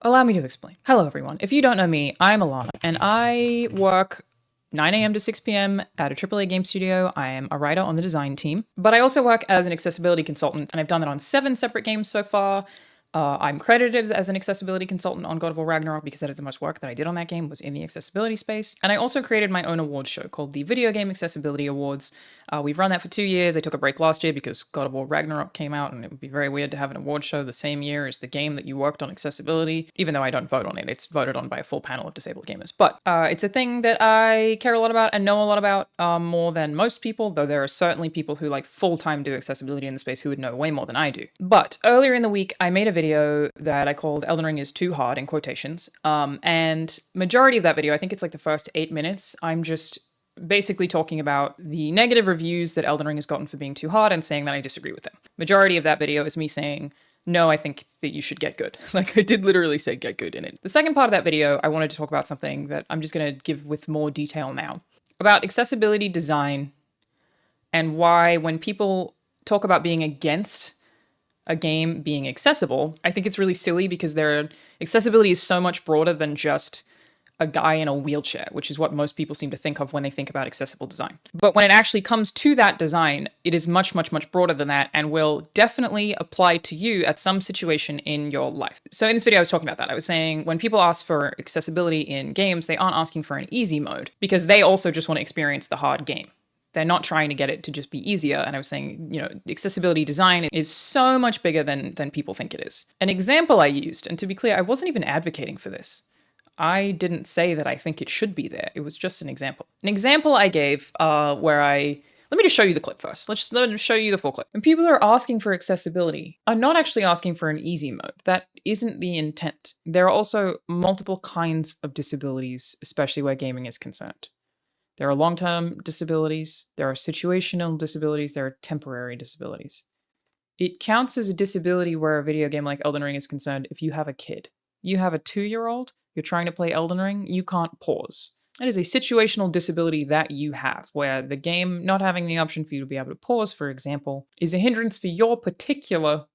Allow me to explain. Hello, everyone. If you don't know me, I'm Alanah, and I work 9 a.m. to 6 p.m. at a AAA game studio. I am a writer on the design team, but I also work as an accessibility consultant, and I've done that on 7 separate games so far. I'm credited as an accessibility consultant on God of War Ragnarok because that is the most work that I did on that game was in the accessibility space. And I also created my own award show called the Video Game Accessibility Awards. We've run that for 2 years. I took a break last year because God of War Ragnarok came out, and it would be very weird to have an award show the same year as the game that you worked on accessibility, even though I don't vote on it. It's voted on by a full panel of disabled gamers. But it's a thing that I care a lot about and know a lot about, more than most people, though there are certainly people who like full-time do accessibility in the space who would know way more than I do. But earlier in the week, I made a video that I called Elden Ring is Too Hard, in quotations. And majority of that video, I think it's like the first 8 minutes, I'm just basically talking about the negative reviews that Elden Ring has gotten for being too hard and saying that I disagree with them. Majority of that video is me saying, no, I think that you should get good. Like, I did literally say get good in it. The second part of that video, I wanted to talk about something that I'm just going to give with more detail now. About accessibility design and why when people talk about being against a game being accessible, I think it's really silly because accessibility is so much broader than just a guy in a wheelchair, which is what most people seem to think of when they think about accessible design. But when it actually comes to that design, it is much, much, much broader than that and will definitely apply to you at some situation in your life. So in this video, I was talking about that. I was saying when people ask for accessibility in games, they aren't asking for an easy mode because they also just want to experience the hard game. They're not trying to get it to just be easier. And I was saying, accessibility design is so much bigger than people think it is. An example I used, and to be clear, I wasn't even advocating for this. I didn't say that I think it should be there. It was just an example. An example I gave let me just show you the clip first. Let me show you the full clip. When people are asking for accessibility, are not actually asking for an easy mode. That isn't the intent. There are also multiple kinds of disabilities, especially where gaming is concerned. There are long-term disabilities, there are situational disabilities, there are temporary disabilities. It counts as a disability where a video game like Elden Ring is concerned if you have a kid. You have a 2-year-old, you're trying to play Elden Ring, you can't pause. That is a situational disability that you have, where the game not having the option for you to be able to pause, for example, is a hindrance for your particular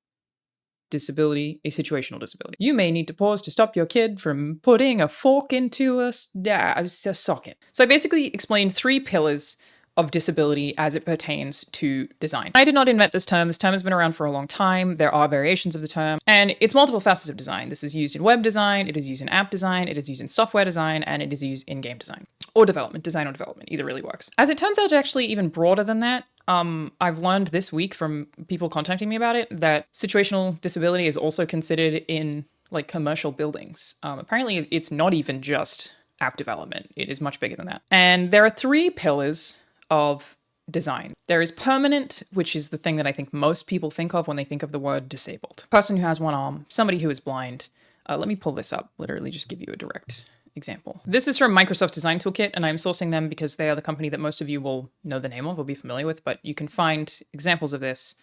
disability, a situational disability. You may need to pause to stop your kid from putting a fork into a socket. So I basically explained 3 pillars of disability as it pertains to design. I did not invent this term. This term has been around for a long time. There are variations of the term, and it's multiple facets of design. This is used in web design, it is used in app design, it is used in software design, and it is used in game design. Or development. Design or development. Either really works. As it turns out, it's actually even broader than that. I've learned this week from people contacting me about it that situational disability is also considered in like commercial buildings. Apparently, it's not even just app development. It is much bigger than that. And there are 3 pillars of design. There is permanent, which is the thing that I think most people think of when they think of the word disabled. Person who has one arm, somebody who is blind. Let me pull this up, literally just give you a direct example. This is from Microsoft Design Toolkit, and I'm sourcing them because they are the company that most of you will know the name of or be familiar with, but you can find examples of this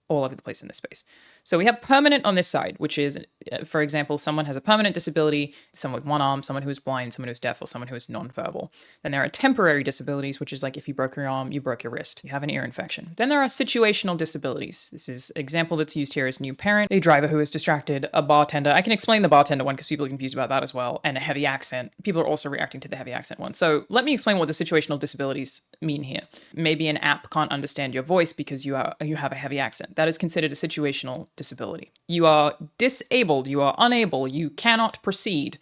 all over the place in this space. So we have permanent on this side, which is, for example, someone has a permanent disability, someone with one arm, someone who is blind, someone who's deaf, or someone who is nonverbal. Then there are temporary disabilities, which is like if you broke your arm, you broke your wrist, you have an ear infection. Then there are situational disabilities. This is an example that's used here as new parent, a driver who is distracted, a bartender. I can explain the bartender one because people are confused about that as well, and a heavy accent. People are also reacting to the heavy accent one. So let me explain what the situational disabilities mean here. Maybe an app can't understand your voice because you have a heavy accent. That is considered a situational disability. You are disabled, you are unable, you cannot proceed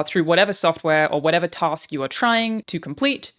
through whatever software or whatever task you are trying to complete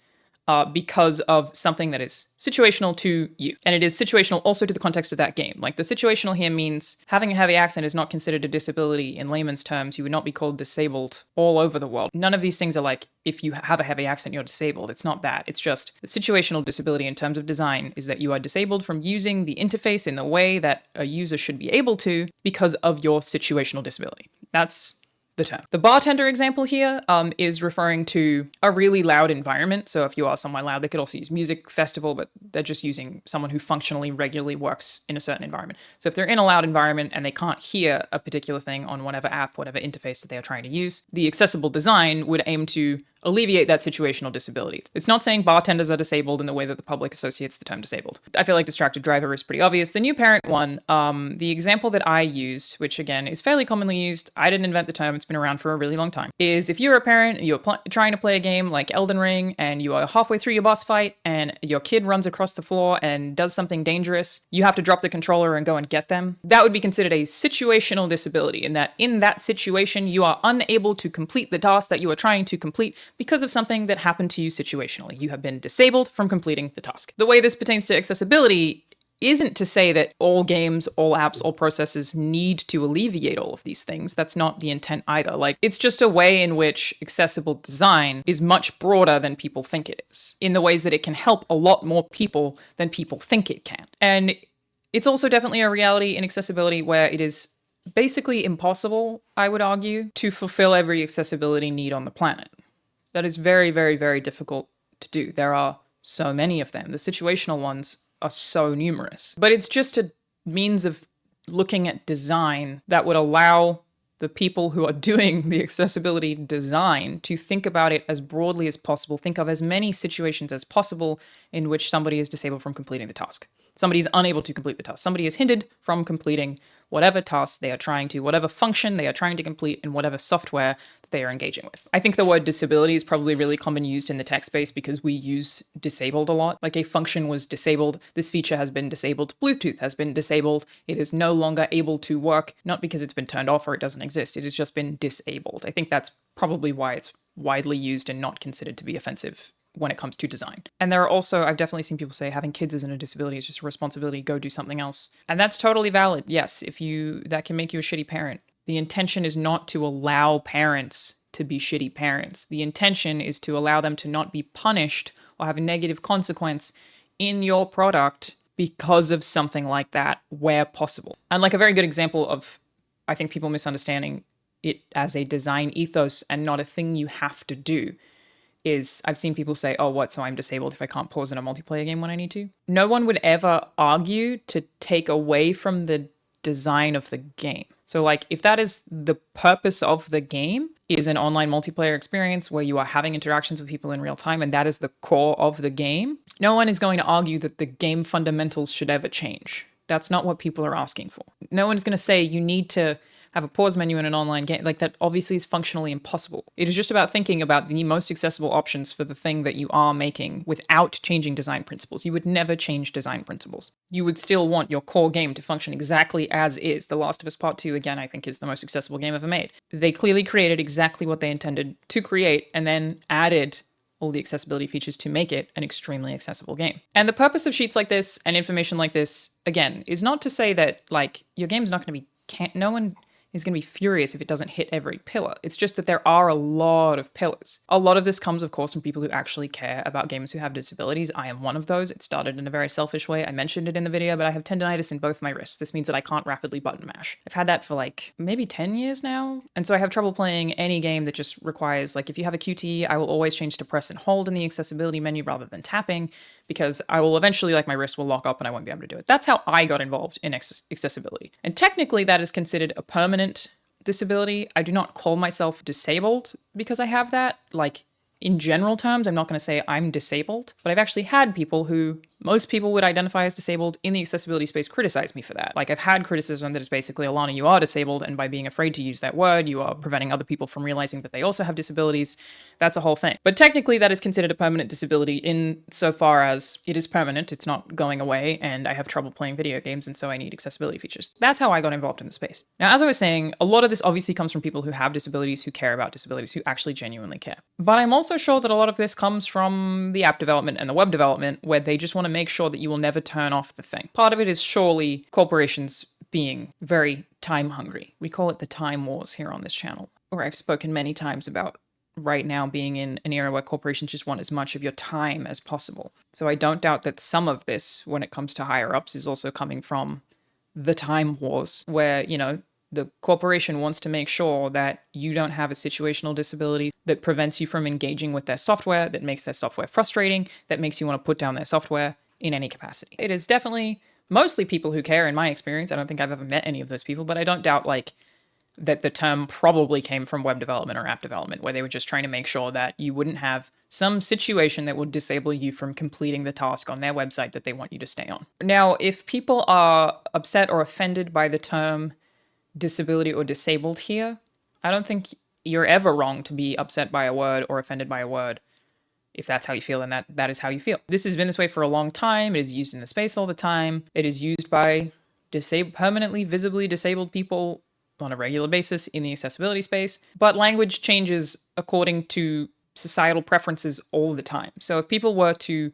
because of something that is situational to you. And it is situational also to the context of that game. Like the situational here means having a heavy accent is not considered a disability in layman's terms. You would not be called disabled all over the world. None of these things are like, if you have a heavy accent, you're disabled. It's not that. It's just the situational disability in terms of design is that you are disabled from using the interface in the way that a user should be able to because of your situational disability. That's the term. The bartender example here is referring to a really loud environment. So if you are somewhere loud, they could also use music festival, but they're just using someone who functionally regularly works in a certain environment. So if they're in a loud environment and they can't hear a particular thing on whatever app, whatever interface that they are trying to use, the accessible design would aim to alleviate that situational disability. It's not saying bartenders are disabled in the way that the public associates the term disabled. I feel like distracted driver is pretty obvious. The new parent one, the example that I used, which again is fairly commonly used, I didn't invent the term, it's been around for a really long time, is if you're a parent, you're trying to play a game like Elden Ring, and you are halfway through your boss fight, and your kid runs across the floor and does something dangerous, you have to drop the controller and go and get them. That would be considered a situational disability, in that situation, you are unable to complete the task that you are trying to complete because of something that happened to you situationally. You have been disabled from completing the task. The way this pertains to accessibility isn't to say that all games, all apps, all processes need to alleviate all of these things. That's not the intent either. Like, it's just a way in which accessible design is much broader than people think it is, in the ways that it can help a lot more people than people think it can. And it's also definitely a reality in accessibility where it is basically impossible, I would argue, to fulfill every accessibility need on the planet. That is very, very, very difficult to do. There are so many of them. The situational ones are so numerous. But it's just a means of looking at design that would allow the people who are doing the accessibility design to think about it as broadly as possible, think of as many situations as possible in which somebody is disabled from completing the task. Somebody is unable to complete the task. Somebody is hindered from completing whatever task they are trying to, whatever function they are trying to complete in whatever software that they are engaging with. I think the word disability is probably really common used in the tech space because we use disabled a lot. Like, a function was disabled. This feature has been disabled. Bluetooth has been disabled. It is no longer able to work, not because it's been turned off or it doesn't exist. It has just been disabled. I think that's probably why it's widely used and not considered to be offensive when it comes to design. And there are also, I've definitely seen people say having kids isn't a disability, it's just a responsibility, go do something else. And that's totally valid. Yes, that can make you a shitty parent. The intention is not to allow parents to be shitty parents. The intention is to allow them to not be punished or have a negative consequence in your product because of something like that where possible. And like a very good example of, I think, people misunderstanding it as a design ethos and not a thing you have to do is I've seen people say, oh, what, so I'm disabled if I can't pause in a multiplayer game when I need to? No one would ever argue to take away from the design of the game. So like, if that is the purpose of the game, is an online multiplayer experience where you are having interactions with people in real time, and that is the core of the game, no one is going to argue that the game fundamentals should ever change. That's not what people are asking for. No one's going to say you need to have a pause menu in an online game. Like, that obviously is functionally impossible. It is just about thinking about the most accessible options for the thing that you are making without changing design principles. You would never change design principles. You would still want your core game to function exactly as is. The Last of Us Part 2, again, I think is the most accessible game ever made. They clearly created exactly what they intended to create and then added all the accessibility features to make it an extremely accessible game. And the purpose of sheets like this and information like this, again, is not to say that, like, your game's not going to be... no one is going to be furious if it doesn't hit every pillar. It's just that there are a lot of pillars. A lot of this comes, of course, from people who actually care about gamers who have disabilities. I am one of those. It started in a very selfish way. I mentioned it in the video, but I have tendonitis in both my wrists. This means that I can't rapidly button mash. I've had that for like maybe 10 years now. And so I have trouble playing any game that just requires, like, if you have a QTE, I will always change to press and hold in the accessibility menu rather than tapping, because I will eventually, like, my wrist will lock up and I won't be able to do it. That's how I got involved in accessibility. And technically that is considered a permanent disability. I do not call myself disabled because I have that. Like, in general terms, I'm not going to say I'm disabled, but I've actually had people who most people would identify as disabled in the accessibility space criticize me for that. Like, I've had criticism that is basically, Alanah, you are disabled, and by being afraid to use that word, you are preventing other people from realizing that they also have disabilities. That's a whole thing. But technically, that is considered a permanent disability in so far as it is permanent, it's not going away, and I have trouble playing video games, and so I need accessibility features. That's how I got involved in the space. Now, as I was saying, a lot of this obviously comes from people who have disabilities, who care about disabilities, who actually genuinely care. But I'm also sure that a lot of this comes from the app development and the web development, where they just want to make sure that you will never turn off the thing. Part of it is surely corporations being very time hungry. We call it the time wars here on this channel, where I've spoken many times about right now being in an era where corporations just want as much of your time as possible. So I don't doubt that some of this, when it comes to higher ups, is also coming from the time wars, where, you know, the corporation wants to make sure that you don't have a situational disability that prevents you from engaging with their software, that makes their software frustrating, that makes you want to put down their software in any capacity. It is definitely mostly people who care, in my experience. I don't think I've ever met any of those people, but I don't doubt, like, that the term probably came from web development or app development, where they were just trying to make sure that you wouldn't have some situation that would disable you from completing the task on their website that they want you to stay on. Now, if people are upset or offended by the term disability or disabled here, I don't think you're ever wrong to be upset by a word or offended by a word. If that's how you feel, then that is how you feel. This has been this way for a long time. It is used in the space all the time. It is used by permanently, visibly disabled people on a regular basis in the accessibility space. But language changes according to societal preferences all the time. So if people were to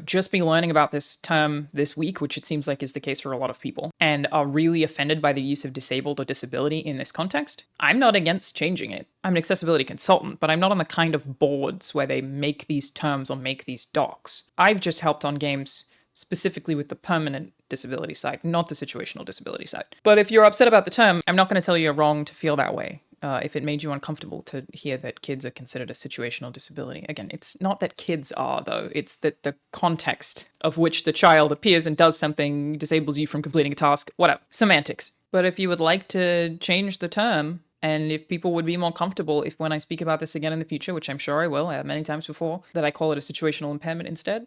just be learning about this term this week, which it seems like is the case for a lot of people, and are really offended by the use of disabled or disability in this context, I'm not against changing it. I'm an accessibility consultant, but I'm not on the kind of boards where they make these terms or make these docs. I've just helped on games specifically with the permanent disability side, not the situational disability side. But if you're upset about the term, I'm not going to tell you you're wrong to feel that way. If it made you uncomfortable to hear that kids are considered a situational disability. Again, it's not that kids are, though. It's that the context of which the child appears and does something disables you from completing a task, whatever. Semantics. But if you would like to change the term, and if people would be more comfortable if when I speak about this again in the future, which I'm sure I will, I have many times before, that I call it a situational impairment instead,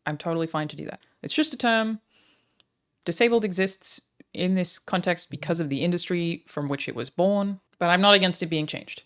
I'm totally fine to do that. It's just a term. Disabled exists in this context because of the industry from which it was born, but I'm not against it being changed.